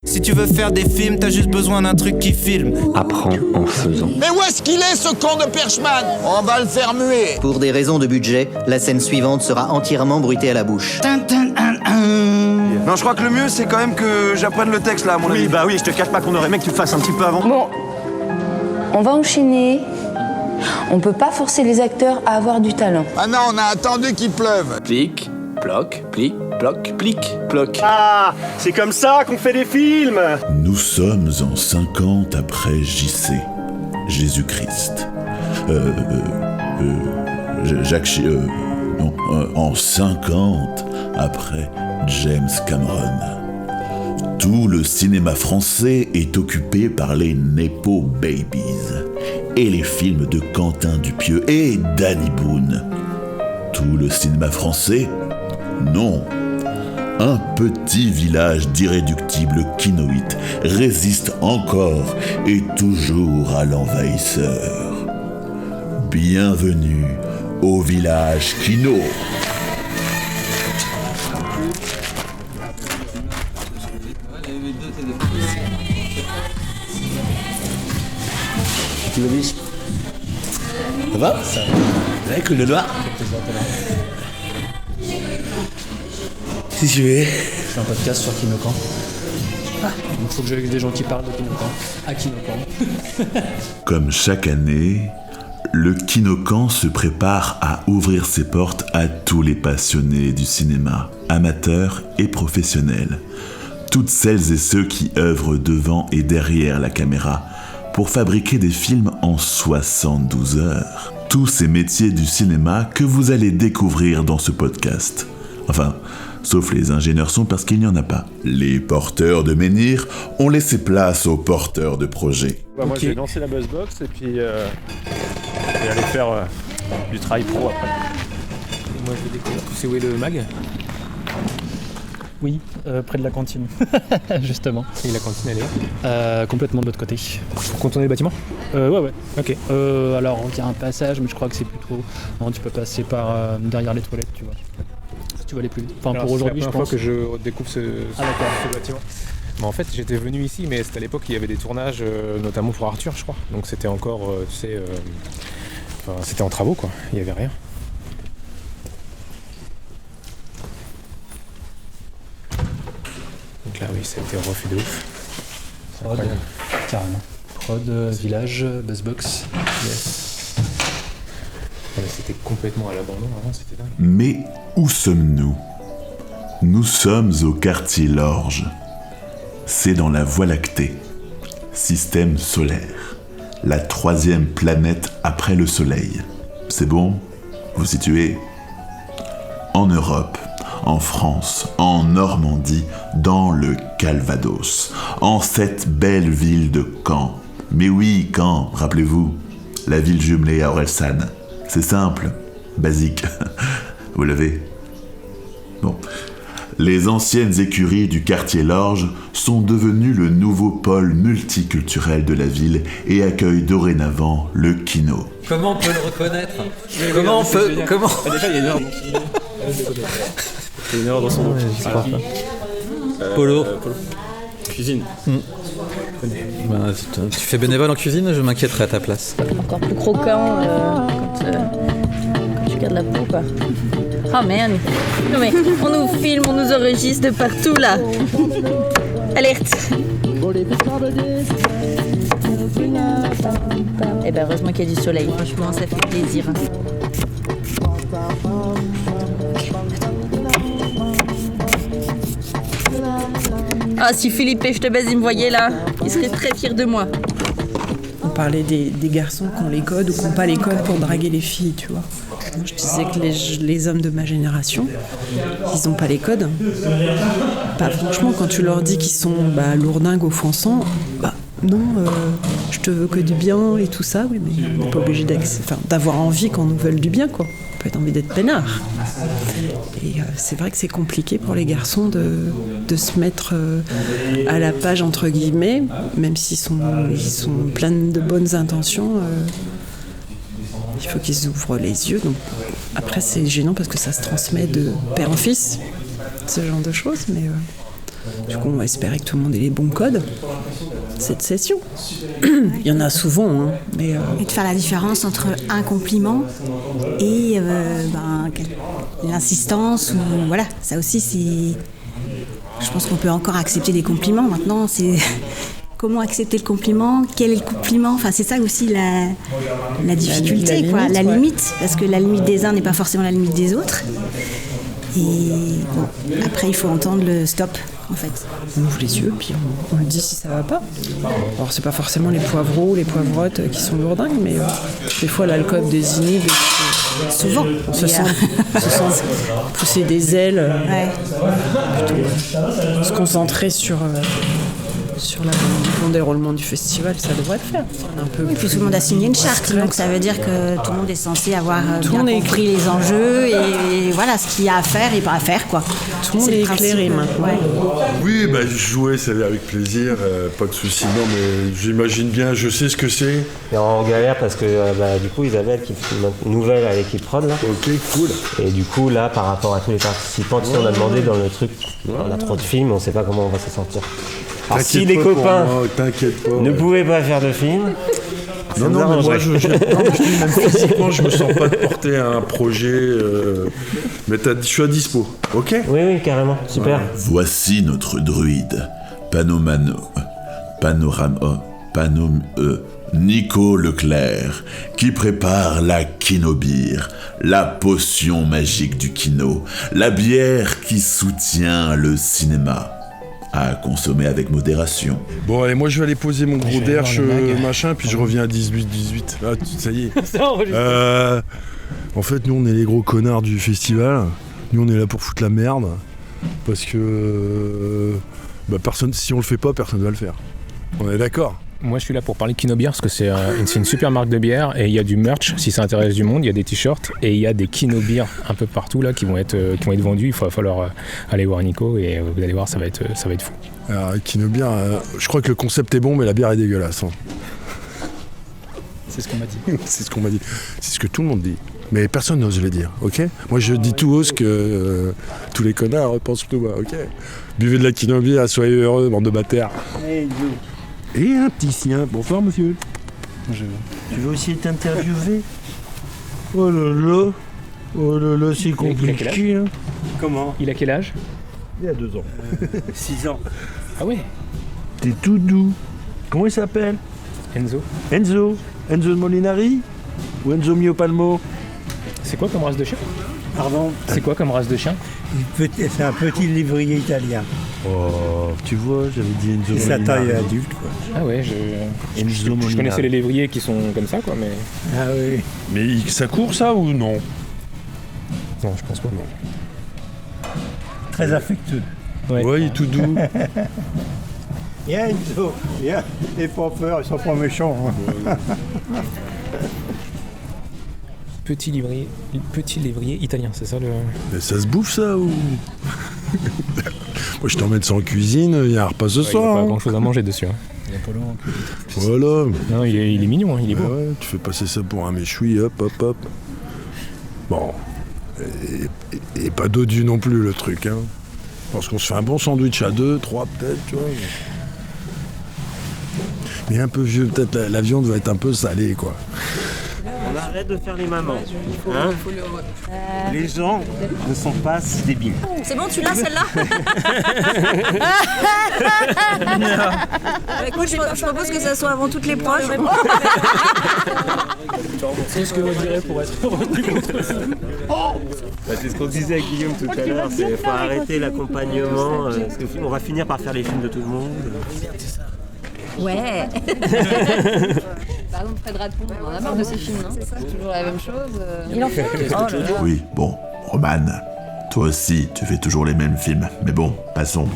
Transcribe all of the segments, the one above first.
Si tu veux faire des films, t'as juste besoin d'un truc qui filme. Apprends en faisant. Mais où est-ce qu'il est, ce con de Perchman? On va le faire muer. Pour des raisons de budget, la scène suivante sera entièrement bruitée à la bouche. Non, je crois que le mieux, c'est quand même que j'apprenne le texte, là, à mon avis. Oui, bah oui, je te cache pas qu'on aurait aimé que tu le fasses un petit peu avant. Bon, on va enchaîner. On peut pas forcer les acteurs à avoir du talent. Ah non, on a attendu qu'il pleuve. Plic, ploc, plic, ploc, plic, ploc. Ah, c'est comme ça qu'on fait des films. Nous sommes en 50 après JC, Jésus-Christ. En 50 après James Cameron. Tout le cinéma français est occupé par les Nepo Babies et les films de Quentin Dupieux et Danny Boone. Tout le cinéma français? Non. Un petit village d'irréductibles quinoïtes résiste encore et toujours à l'envahisseur. Bienvenue au village Kino. Ça va? Ça va avec le noir? Si tu veux. Je fais un podcast sur Kinokan. Il faut que j'aille des gens qui parlent de Kinokan. À Kinokan. Comme chaque année, le Kinokan se prépare à ouvrir ses portes à tous les passionnés du cinéma, amateurs et professionnels. Toutes celles et ceux qui œuvrent devant et derrière la caméra pour fabriquer des films en 72 heures. Tous ces métiers du cinéma que vous allez découvrir dans ce podcast. Enfin, sauf les ingénieurs son parce qu'il n'y en a pas. Les porteurs de menhir ont laissé place aux porteurs de projets. Moi, j'ai lancé la Buzzbox et puis je vais aller faire du travail pro après. Et moi, je vais découvrir. Tu sais où est le mag? Oui, près de la cantine, justement. Et la cantine, elle est complètement de l'autre côté. Faut contourner le bâtiment? Ouais, ok. Alors, il y a un passage, mais je crois que c'est plutôt... Non, tu peux passer par derrière les toilettes, tu vois. Si tu veux aller plus vite. Enfin, alors, pour aujourd'hui, je pense. C'est la première fois que je découvre ce bâtiment. Mais en fait, j'étais venu ici, mais c'était à l'époque où il y avait des tournages, notamment pour Arthur, je crois. Donc c'était encore, c'était en travaux, quoi. Il n'y avait rien. Donc là, oui, ça a été refait de ouf. C'est incroyable. Carrément. Prod, village, Buzzbox. Yes. Ouais, c'était complètement à l'abandon avant, c'était dingue. Mais où sommes-nous? Nous sommes au quartier Lorge. C'est dans la Voie lactée, système solaire, la 3e planète après le Soleil. C'est bon? Vous situez? En Europe, en France, en Normandie, dans le Calvados, en cette belle ville de Caen. Mais oui, Caen, rappelez-vous, la ville jumelée à Orelsan. C'est simple, basique. Vous l'avez? Bon. Les anciennes écuries du quartier Lorge sont devenues le nouveau pôle multiculturel de la ville et accueillent dorénavant le Kino. Comment on peut le reconnaître? Comment on peut... Comment... Déjà, il y a une erreur dans son nom. Il y a une erreur dans son nom. Polo. Cuisine. Ben, tu fais bénévole en cuisine, je m'inquiéterais à ta place. Encore plus croquant quand tu gardes la peau, quoi. Oh merde. Non mais on nous filme, on nous enregistre de partout là. Alerte. Eh ben heureusement qu'il y a du soleil, franchement ça fait plaisir. Ah si Philippe et je te baise, il me voyait là, il serait très fier de moi. On parlait des garçons qui ont les codes ou qui n'ont pas les codes pour draguer les filles, tu vois. Moi, je disais que les hommes de ma génération, ils n'ont pas les codes. Bah, franchement, quand tu leur dis qu'ils sont lourdingues, offensants, non, je te veux que du bien et tout ça, oui, mais on n'est pas obligé d'avoir envie qu'on nous veuille du bien, quoi. On peut être envie d'être peinard. Et c'est vrai que c'est compliqué pour les garçons de se mettre à la page, entre guillemets, même s'ils sont pleins de bonnes intentions. Il faut qu'ils ouvrent les yeux. Donc, après, c'est gênant parce que ça se transmet de père en fils, ce genre de choses. Mais Du coup, on va espérer que tout le monde ait les bons codes cette session. Il y en a souvent, hein, mais... Et de faire la différence entre un compliment et l'insistance, ou voilà, ça aussi c'est... Je pense qu'on peut encore accepter des compliments. Maintenant, c'est comment accepter le compliment, quel est le compliment. Enfin, c'est ça aussi la difficulté, la limite, parce que la limite des uns n'est pas forcément la limite des autres. Et bon, après, il faut entendre le stop, en fait. On ouvre les yeux, puis on le dit si ça va pas. Alors, c'est pas forcément les poivreaux ou les poivrottes qui sont lourdingues, mais des fois, l'alcool désinhibe. Souvent. On se sent pousser des ailes. Plutôt se concentrer sur le bon déroulement du festival, ça devrait le faire. Et puis tout le monde a signé une charte, donc ça veut dire que tout le monde est censé avoir bien compris les enjeux et voilà ce qu'il y a à faire et pas à faire, quoi. Tout le monde est éclairé maintenant. Ouais. Oui, jouer, c'est avec plaisir, pas de soucis. Non, mais j'imagine bien, je sais ce que c'est. Et on galère parce que du coup, Isabelle qui fait une nouvelle à l'équipe prod là. Ok, cool. Et du coup, là, par rapport à tous les participants, on a demandé dans le truc, on a trop de films, on sait pas comment on va s'en sortir. Alors si les copains ne pouvaient pas faire de film, non, mais moi je dis même physiquement, je me sens pas de porter un projet, mais je suis à dispo, ok ? Oui, carrément, super. Ouais. Voici notre druide, Nico Leclerc, qui prépare la kinobire, la potion magique du kino, la bière qui soutient le cinéma. À consommer avec modération. Bon, allez, moi je vais aller poser mon gros derche machin, puis je reviens à 18. Là, ça y est. En fait, nous on est les gros connards du festival. Nous on est là pour foutre la merde. Parce que personne, si on le fait pas, personne va le faire. On est d'accord ? Moi je suis là pour parler de Kinobière parce que c'est une super marque de bière et il y a du merch si ça intéresse du monde, il y a des t-shirts et il y a des Kinobières un peu partout là qui vont être vendus. Il va falloir aller voir Nico et vous allez voir, ça va être fou. Alors Kinobière, je crois que le concept est bon mais la bière est dégueulasse. Hein. C'est ce qu'on m'a dit. C'est ce qu'on m'a dit. C'est ce que tout le monde dit. Mais personne n'ose le dire, ok ? Moi je dis tout haut ce que tous les connards pensent tout bas, ok ? Buvez de la Kinobière, soyez heureux, bande de bâtards. Et un petit sien. Bonsoir, monsieur. Tu veux aussi être interviewé ? Oh là là, c'est compliqué. Hein. Comment ? Il a quel âge ? Il a 2 ans. 6 ans. Ah ouais ? T'es tout doux. Comment il s'appelle ? Enzo. Enzo de Molinari ? Ou Enzo Miopalmo ? C'est quoi comme race de chien ? Pardon ? C'est quoi comme race de chien ? C'est un petit lévrier italien. Oh, tu vois, j'avais dit Enzo Molinari. C'est sa taille adulte, quoi. Ah ouais, je connaissais les lévriers qui sont comme ça, quoi, mais... Ah oui. Mais ça court, ça, ou non ? Non, je pense pas, non. Très affectueux. Ouais, il est tout doux. Viens, Enzo, viens. N'aie pas peur, ils sont pas méchants. Hein. Petit lévrier italien, c'est ça le... Mais ça se bouffe, ça, ou... Moi, je t'emmène ça en cuisine, il y a un repas ce soir. Il n'y a pas grand-chose à manger dessus. Hein. Il y a pas long en cuisine. Voilà. Non, il est mignon, hein, il est beau. Ouais, tu fais passer ça pour un méchoui, hop. Bon. Et pas dodu non plus, le truc, hein. Parce qu'on se fait un bon sandwich à 2, 3 peut-être, tu vois. Mais un peu vieux, peut-être la viande va être un peu salée, quoi. On arrête de faire les mamans. Hein ? Les gens ne sont pas si débiles. C'est bon, tu l'as celle-là? Écoute, je propose que ça soit avant toutes les proches. C'est ce que vous direz pour être retenu contre ça. C'est ce qu'on disait avec Guillaume tout à l'heure, il faut arrêter l'accompagnement. Parce que on va finir par faire les films de tout le monde. Ouais. Par exemple, Fred Radpon, on en a marre de ces films, non? C'est toujours la même chose. Il en fait. Oui, bon, Romane, toi aussi, tu fais toujours les mêmes films. Mais bon, passons.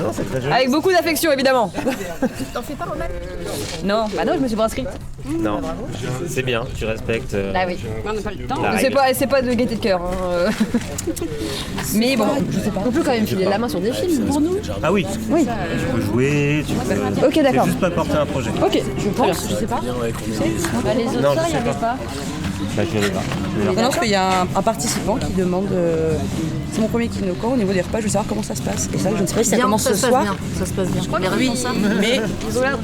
Non, c'est très joli. Avec beaucoup d'affection, évidemment. T'en fais pas, Romane? Non, bah non, je me suis pas inscrite. Non, c'est bien, tu respectes. Bah oui, on n'a pas le temps. C'est pas de gaieté de cœur. Hein. Mais bon, je sais pas. On peut quand même filer la main sur des films pour nous. Ah oui, oui. Tu peux jouer, tu peux. Ok, d'accord. C'est juste pas porter un projet. Ok, je pense, je sais pas. Bah, les autres, il n'y avait pas. Bah, je vais aller voir. Non, parce qu'il y a un participant qui demande. C'est mon premier Kinocamp au niveau des repas, je veux savoir comment ça se passe. Et ça, je ne sais pas si ça commence ce soir. Ça se passe bien. Je crois que Oui, mais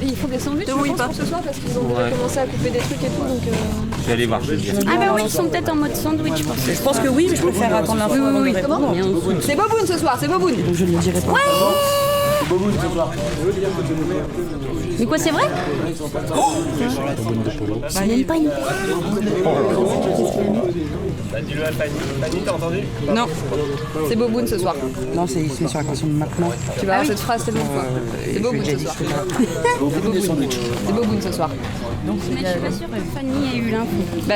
ils font des sandwichs pour ce soir parce qu'ils ont déjà commencé à couper des trucs et tout. Donc, Je vais aller voir. Ah bah oui, ils sont peut-être en mode sandwich, je pense. je pense que oui, mais je préfère attendre l'info avant de répondre. c'est Boboun ce soir, c'est Boboun. Donc je ne dirai pas. Mais quoi, c'est vrai? C'est même pas une... Dis-le à Fanny. Fanny, t'as entendu? Non, c'est Boboun ce soir. Non, c'est sur la question de maintenant. Tu vas avoir cette phrase tellement de fois. C'est Boboun ce soir. C'est Boboun ce soir. Mais je suis pas sûre que Fanny ait eu l'info. Bah,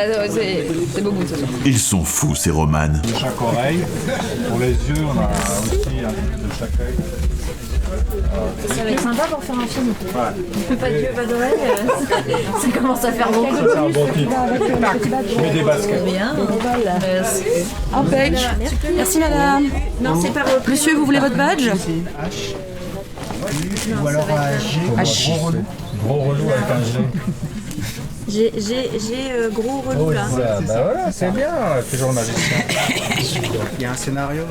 c'est Boboun ce soir. Ils sont fous, ces romanes. De chaque oreille. Pour les yeux, on a aussi un de chaque œil. Ça va être sympa pour faire un film. Ouais. Pas de yeux, pas d'oreilles, ça commence à faire beaucoup. C'est un bon titre. Je mets des baskets. Bien. Impec. Merci madame. Non, c'est pas repris. Monsieur, vous voulez votre badge? Ou alors un G. Gros relou avec un G. J'ai gros relou là. Bah voilà, c'est bien, t'es journaliste. Il y a un scénario,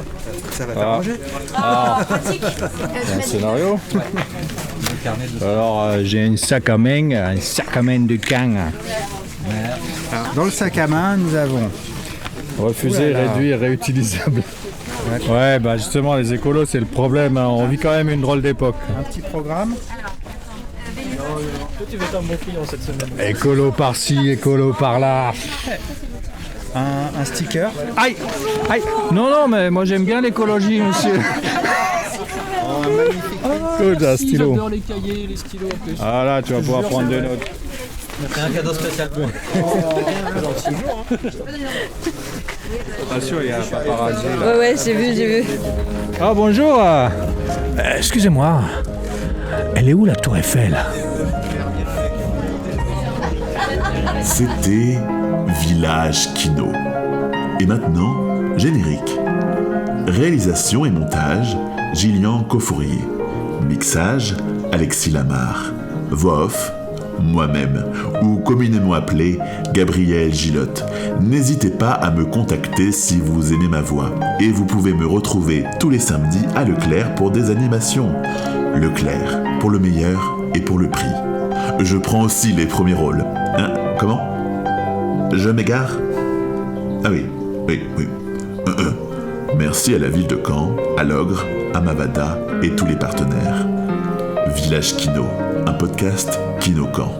ça va t'arranger. Pratique. Il y a un scénario. Alors j'ai un sac à main de Caen. Alors, dans le sac à main, nous avons Refusé, réduit, réutilisable. Ouais, bah justement, les écolos, c'est le problème. Hein. On vit quand même une drôle d'époque. un petit programme. Tu vas être un bon client cette semaine. Écolo par-ci, écolo par-là. Un sticker. Aïe, aïe. Non, mais moi j'aime bien l'écologie, monsieur. Good, un stylo. J'adore les cahiers, les stylos en plus. Ah là, tu vas pouvoir prendre des notes. C'est un cadeau spécial pour Attention, il y a un paparazzi là. Ouais, j'ai vu. Ah bonjour. Excusez-moi. Elle est où la tour Eiffel? C'était Village Kino. Et maintenant, générique. Réalisation et montage, Gillian Cofourier. Mixage, Alexis Lamarre. Voix off, moi-même, ou communément appelé Gabriel Gillotte. N'hésitez pas à me contacter si vous aimez ma voix. Et vous pouvez me retrouver tous les samedis à Leclerc pour des animations. Leclerc, pour le meilleur et pour le prix. Je prends aussi les premiers rôles. Hein? Comment? Je m'égare? Ah oui. Merci à la ville de Caen, à l'Ogre, à Mavada et tous les partenaires. Village Kino, un podcast Kino Caen.